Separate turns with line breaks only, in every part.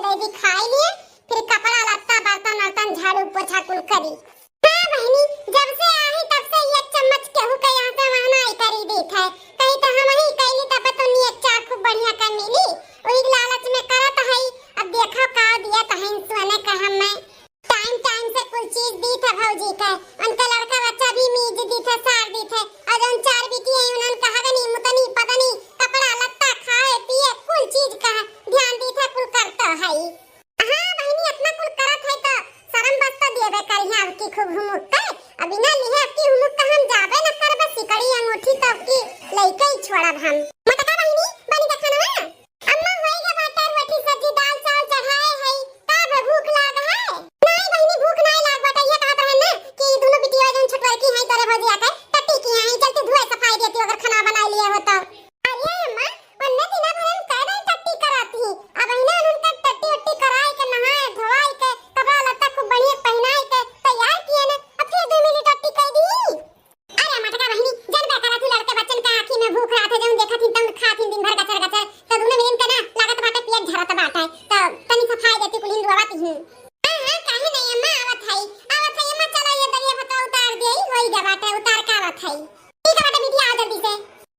जलेबी खाई लिए, फिर कपड़ा लत्ता बर्तन वर्तन झाड़ू पोछा कुल करी। हाँ बहनी, जब से आई तब से ये चम्मच केहू के यहाँ से वहाँ नहीं करी देत है। कहीं तो हम ही कैली तब तो नी एक चार खूब बढ़िया कर मिली, वही लालच में करत है। अब देखो का दिया तो है सोने का हमें टाइम टाइम से कुल चीज दी था भौजी का। उनका लड़का बच्चा भी मीज दी था, सार दी थे, और उन चार बेटी है उन्होंने कहा गनी मुतनी पतनी कपड़ा लत्ता खाए पिए कुल चीज का ध्यान दी था कुल करता है। हाँ बहनी, अपना कुल करत है तो शर्म बस तो देबे करिए आपकी खूब हुमुक के। अभी ना लिए आपकी हुमुक का हम जाबे न करबे सिकड़ी अंगूठी तो आपकी लइके ही छोड़ब हम। मटका बहनी बनी देखा ना अम्मा होई गे बाटा रोटी सब्जी दाल चावल चढ़ाए है, तब भूख लाग है। नहीं बहनी भूख नहीं लाग बाटा, ये कहत है ना कि दोनों बिटिया जन छोटवर की है तोरे भौजी आके टट्टी की है, चलते धुए सफाई देती अगर खाना बना लिए हो तो। अरे अम्मा वन्ने दिना भर हम कह रहे टट्टी कराती, अब इना उनका टट्टी उट्टी कराई के नहाए धोआई के कपड़ा लत्ता खूब बढ़िया पहनाई के तैयार किए ना, अब फिर 2 मिनट टट्टी कर दी। अरे मटका बहनी जनबे करा थी लड़के बच्चन का आंखी में भूख रहा था, जब देखा थी तब खा थी दिन भर गचर गचर, तो दोनों मिलन के ना लागत बाटे पेट झरत बाटे, तो तनी सफाई देती कुलिन दुआवत ही। हां हां काहे नहीं अम्मा आवत है अम्मा, चलो ये दरिया भता उतार देई होई जा बाटे उतार का आवत है। ठीक बाटे बिटिया आ जल्दी से।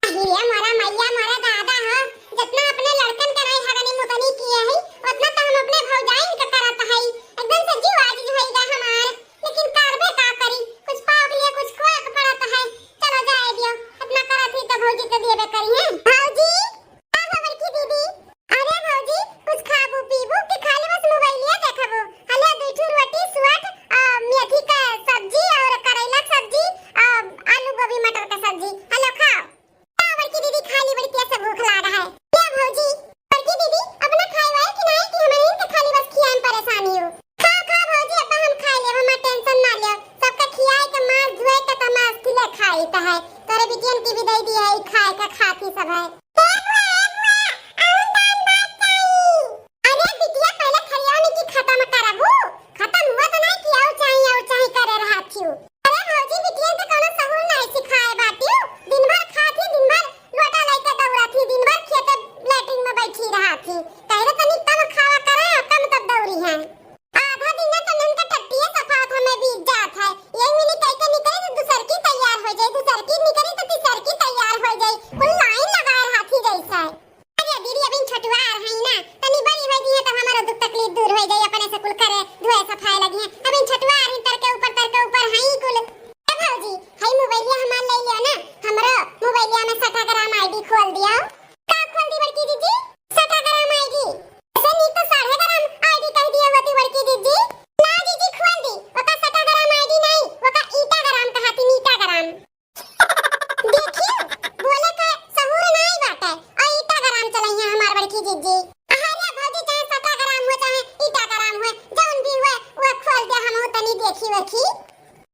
अरे हमारा मैया हमारा दादा हो, जितना अपने लड़कन के नहीं हगनी मुतनी किए है उतना तो हम अपने भौजाइन का करत है। एकदम से जीव आज होईगा हमार, लेकिन करबे का करी, कुछ पाव के लिए कुछ खोए के पड़त है। चलो जाए दियो, अपना करत ही तो भौजी के देबे करी है। भौजी आ खबर की दीदी। अरे भौजी कुछ खाबू पीबू कि खाली बस मोबाइलिया देखबू? हले 2 रोटी सुअट मेथी का सब्जी और करेला का सब्जी आलू गोभी मटर का सब्जी हेलो खाओ। बड़की दीदी खाली बड़ी कैसे भूख लगा है क्या भौजी? बड़की दीदी अपना खाए वाए कि नहीं कि हमें इनके खाली बस खियाए में परेशानी हो? खाओ खाओ भौजी, अब हम खाए ले, हमें टेंशन ना ले, सबका खियाए के मार धोए के तमास तिले खाई त है, तोरे बिटियन की भी दे दी है खाए का खाती सब है। अरे बिटिया पहले खरियाने की खत्म करबू, खत्म हुआ तो नहीं कि और चाहिए करे रहा थी। अरे भौजी बिटियन तो कोनो सहूल नहीं सिखाए बाटियो, दिन भर खाती दिन भर लोटा लेके दौड़ा थी, दिन भर खेते लैट्रिन में बैठी रहा थी, कहरे तनी तब खावा करे कम तब दौड़ी है। आधा दिन तो नन का टट्टिए सफात हमें बीत जात है, एक मिनट कह के निकले तो दूसर की तैयार हो जाए, दूसर की निकले तो तीसर की तैयार हो जाए, कुल लाइन लगाए हाथी जैसा। अरे दीदी अभी छटुआ है ना, तनी बड़ी हो गई है तो हमारा दुख तकलीफ दूर हो जाए, अपने से कुल करे धोए सफाई लगी है। अभी छटुआ है तर के ऊपर है ही कुल। ए भौजी हाय मोबाइलिया हमार ले लियो ना, हमरा मोबाइलिया में Instagram आईडी खोल दिया। का खोल दी बड़की दीदी? Instagram आईडी ऐसे नहीं तो 1.5 आईडी कह दिया होती बड़की दीदी। ना दीदी खोल दी, ओका Instagram आईडी नहीं, ओका Instagram कहती नीटाग्राम। देखियो बोले का सहूर नहीं बाटे और Instagram चलैया हमार बड़की दीदी। अरे भौजी चाहे Instagram हो चाहे Instagram हो जौन भी हो वो खोल दे, हम तनी देखी वखी।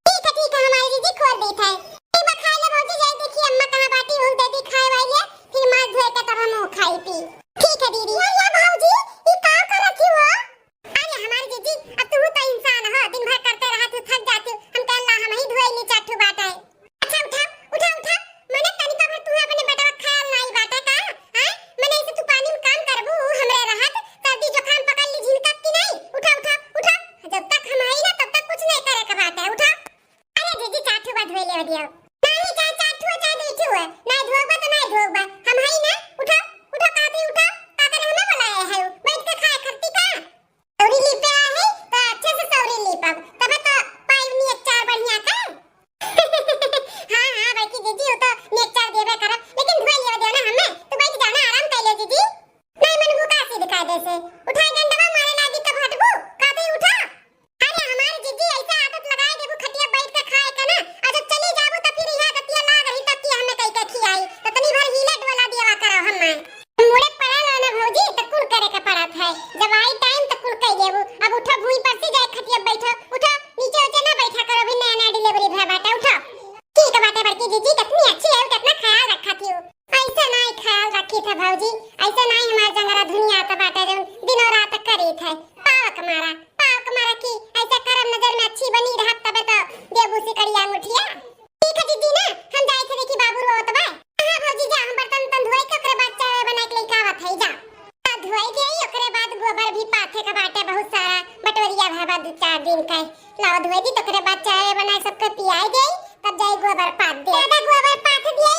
ठीक है हमारी दीदी खोल दी है। एक बार खा ले भौजी, जाए देखिए अम्मा कहां बाटी हूं, दे दी खाए वाले फिर मार धोए के तब हम खाई पी। ठीक है दीदी। या भौजी ये का करत हो? अरे हमारी दीदी अब तू तो इंसान हो, दिन भर करते रहा तू थक जाती, हम कह ला हम ही धोए नी चाटू बाटा है। अच्छा उठा मने तनी तो तू अपने बेटा का ख्याल नहीं बाटा का हैं? मने ऐसे तू पानी में काम करबू हमरे रहत सर्दी जुकाम पकड़ ली झिनकत की नहीं। उठा जब तक हम आई ना तब तक कुछ नहीं करे के बात है। उठा दीदी चाटू बात धोए ले दियो नहीं, चाहे चाटू चाहे बैठू है नहीं धोबा तो नहीं धोबा हम है ना। उठा काती उठा का करे हमें बुलाया है, बैठ के खाए खत्ती का सौरी लीपे है तो अच्छे से सौरी लीपब तब तो पाइवनी अचार बढ़िया का। हां बाकी दीदी वो तो नेचार देबे कर, लेकिन धोए ले दियो ना हमें, तो बैठ जाना आराम कर ले दीदी। नहीं मन भूखा सी दिखा दे से उठा डंडवा मारे लागी तब हटबू काती उठा। अरे हमारी दीदी ऐसा आदत लगाए देबू खटिया बैठ के खाए का ना, और जब चली जाबू तो फिर यहां कतिया ला रही तब की हमें कई के खियाई तो तनी भर हिले डोला दिया करो हमें। मोरे पड़ा ना भौजी तो कुल करे के पड़त है, जब आई टाइम तो कुल कह देबू। अब उठो भूई पर से जाए खटिया बैठो, उठो नीचे उठे ना बैठा करो, भी नया डिलीवरी भा बाटा उठो। ठीक है बाटे बड़की दीदी कितनी अच्छी है, कितना ख्याल रखा थी हो। ऐसा नहीं ख्याल रखी था भौजी, ऐसा नहीं हमार जंगरा दुनिया तो बाटा जो दिनों रात करी थे पावक मारा की ऐसा करम नजर में अच्छी बनी रहत तबे तो देबू सी कड़िया मुठिया। ठीक है दीदी ना हम जाए थे देखी बाबू रोत बा। हां भौजी जा हम बर्तन धोए के ओकरे बाद चाय बना के लेके आवत है, जा धोए के ओकरे बाद गोबर भी पात पाथे का बाटे बहुत सारा बटवरिया भाबा 2-4 दिन का लाओ धोए दी तो करे बाद चाय बनाए सबके पियाई दे तब जाई गोबर पात दे दादा गोबर पात दिए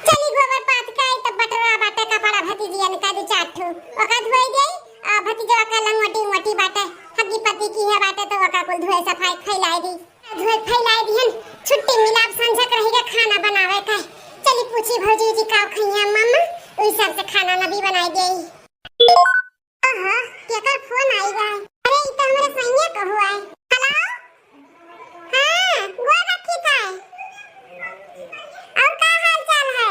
चली गोबर पात का तब बटवा बाटे कपड़ा भतीजिया ने का 2-4 ठो ओका धोए दे आ भतीजवा का लंगोटी मोटी बाटे हगी पति की है बाटे तो ओका कुल धोए सफाई खैलाई दी धोए खैलाई दिहन छुट्टी मिलाप संझक रहीगा खाना बनावे का चली पूछी भौजी जी का खइया मम्मा ओई सब से खाना ना भी बनाई देई आहा केकर फोन आई गए अरे ई त हमरे सैया का हुआ है हेलो हां गोर रखी था और का हाल चाल है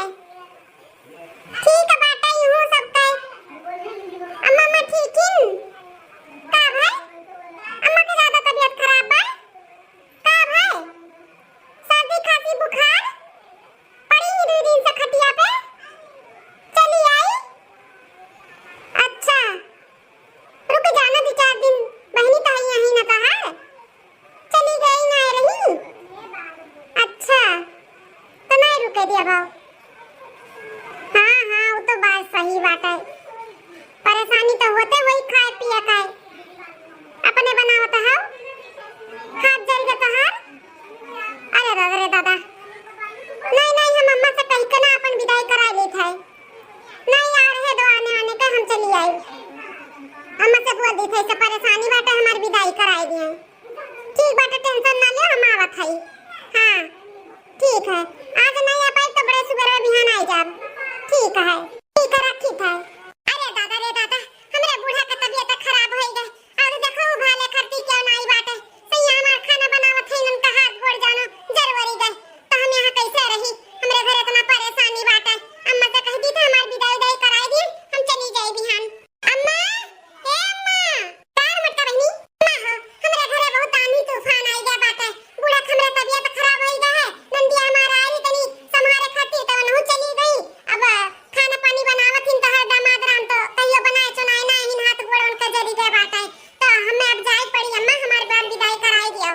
ठीक है बाटा यूं सब का अम्मा मैं ठीक हूं का भाई अम्मा के ज्यादा तबीयत खराब है का भाई सर्दी खांसी बुखार पड़ी 2 दिन से खटिया पे चली आई अच्छा रुक जाना 2-4 दिन बहनी तो यहीं ना कहा चली गई ना रही अच्छा तो नहीं रुके दिया भाव हाँ हाँ वो तो बात सही बात है परेशानी तो होते वही खाए पिए का अपने बनावत है खाद जल गया तो हार अरे दादा नहीं नहीं हम अम्मा से कह के ना अपन विदाई करा लेत है नहीं आ रहे दो आने का हम चली आई अम्मा से बोल दी थे सब परेशानी बाटे हमारी विदाई कराई दिए ठीक बाटे टेंशन ना ले हम आवत हई हां ठीक है आज नहीं आ पाई तो बड़े सुबह बिहान आई जाब ठीक है रखी था अरे दादा हमरे बूढ़ा का तबीयत खराब होई गए और देखो भाले करती क्यों नहीं बाटे सही हमार खाना बनावत है इनका हाथ गोड़ जानो जरवरी गए तो हम यहाँ कैसे रही हमरे घर इतना परेशानी बाटे अम्मा से कह दी था हमारी विदाई कराई दी हम चली जाए बिहान अम्मा ए अम्मा कार मत बहनी अम्मा हो हमरे घरे बहुत आंधी तूफान आई गया बाटे बूढ़ा हमरे तबीयत खराब होई गए है नंदिया हमारा आई तनी संभारे खाती तो नहु चली गई अब खाना पानी बनावत हिन तो हर दामाद राम तो कहियो बनाए चुनाई ना हिन हाथ गोड़ उनका जरी गए बाटे तो हमें अब जाए पड़ी अम्मा हमारे बार विदाई कराई दियो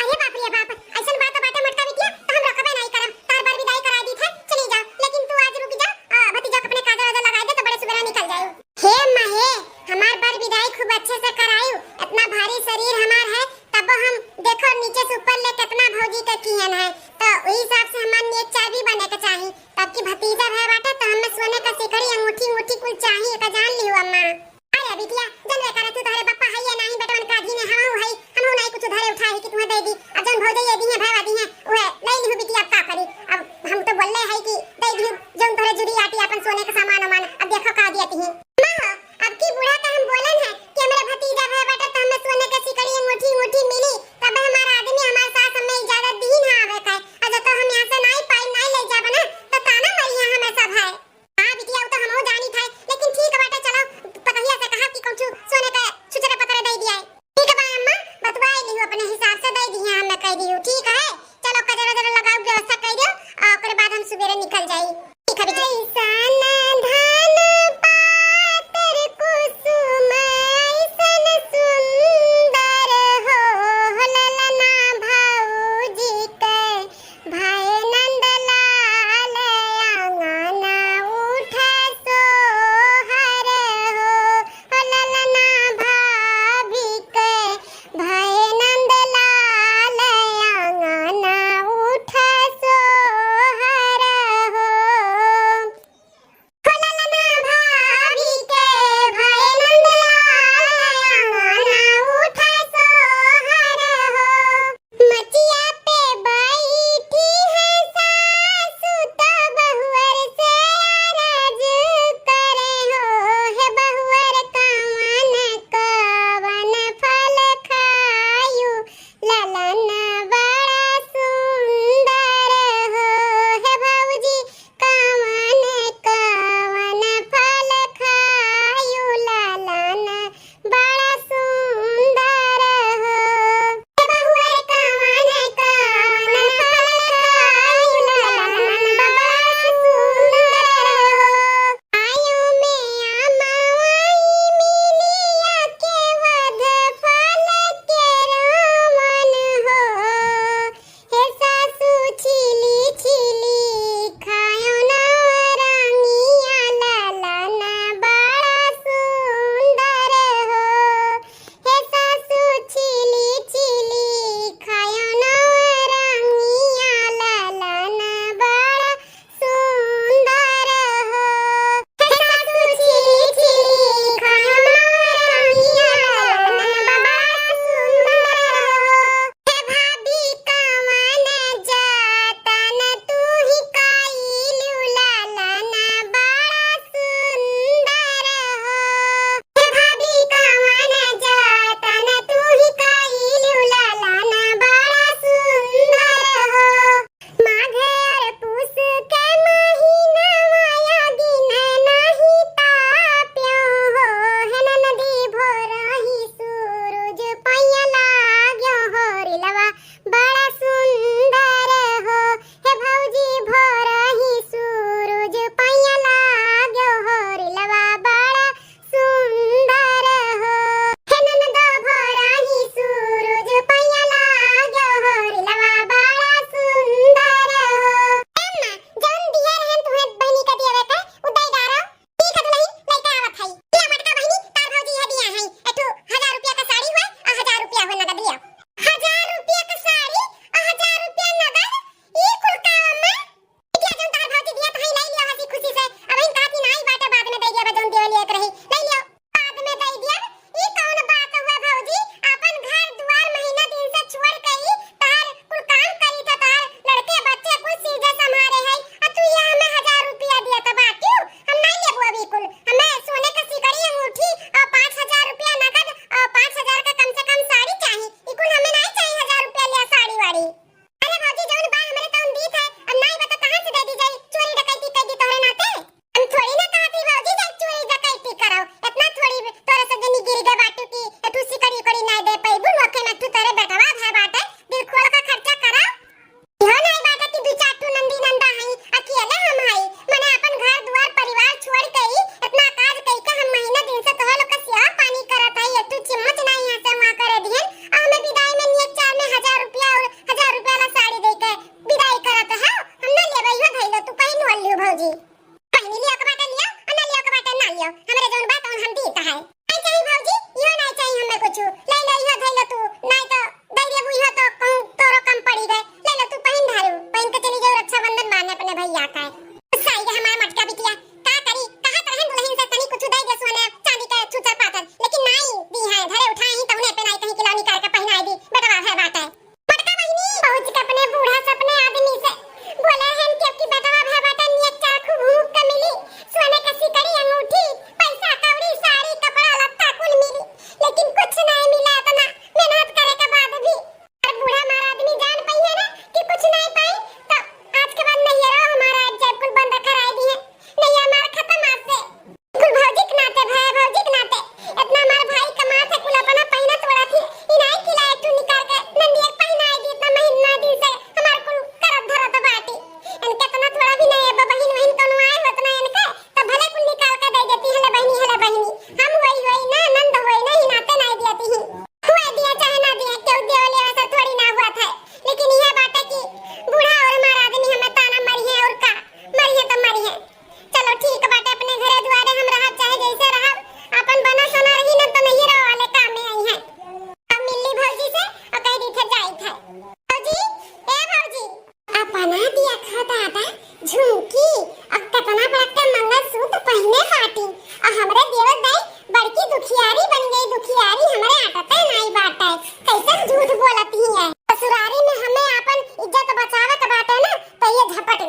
अरे बाप रे बाप ऐसन बात बाटे मटका बिटिया तो हम रोकबे नहीं करम तार बार विदाई करा दी थे चली जाओ लेकिन तू आज रुक जा भतीजा अपने काजल वाजल लगा दे तो बड़े सुबह निकल जाओ हे अम्मा हे हमार बार विदाई खूब अच्छे से करायू इतना भारी शरीर हमार है तब हम देखो नीचे से ऊपर ले कितना भौजी का किहन है तो उस हिसाब से हमार नेक चाय भी बने के चाहिए तब की भतीजा है बाटे तो हमें सोने का सिकड़ी अंगूठी कुल चाहिए का जान लियो अम्मा अरे बिटिया जनवे करे तू तोरे पापा है या नहीं बेटवन का दी ने हम है हम नहीं कुछ धरे उठाए कि तुम्हें दे दी अब जन भौजी दी है भाई दी है ओए नहीं लिहु बिटिया अब का करी अब हम तो बोलले है कि दे दी जन तोरे जुड़ी आटी अपन सोने का सामान अब देखो का दियती है मां अब की बूढ़ा का हम बोलन है कि मेरा भतीजा है बेटा तो हमें सोने का सिकड़ी अंगूठी मिली तब हमारा आदमी हमारे साथ हमें इजाजत दी ना आवे का अगर तो हम यहां से नहीं पाई नहीं ले जाब ना तो ताना मरिया हमें सब है हां बिटिया वो तो हमहु जानी था लेकिन ठीक बाटे चलो पतहिया से कहा कि कुछ सोने का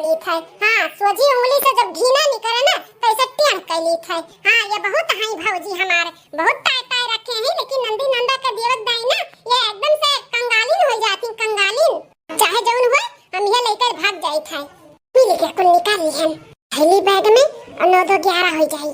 ली था। हाँ सोझी उंगली से जब घी ना निकले ना तो ऐसे टेढ़ कर ली था। हाँ ये बहुत हाई भौजी हमारे बहुत ताय ताय रखे हैं, लेकिन नंदी नंदा के देवक दाई ना ये एकदम से कंगालिन हो जाती, कंगालिन। चाहे जौन हो हम ये लेकर भाग जाई था। पी लेके कुल निकाल ली हम थैली बैग में और 9 2 11 हो जाई।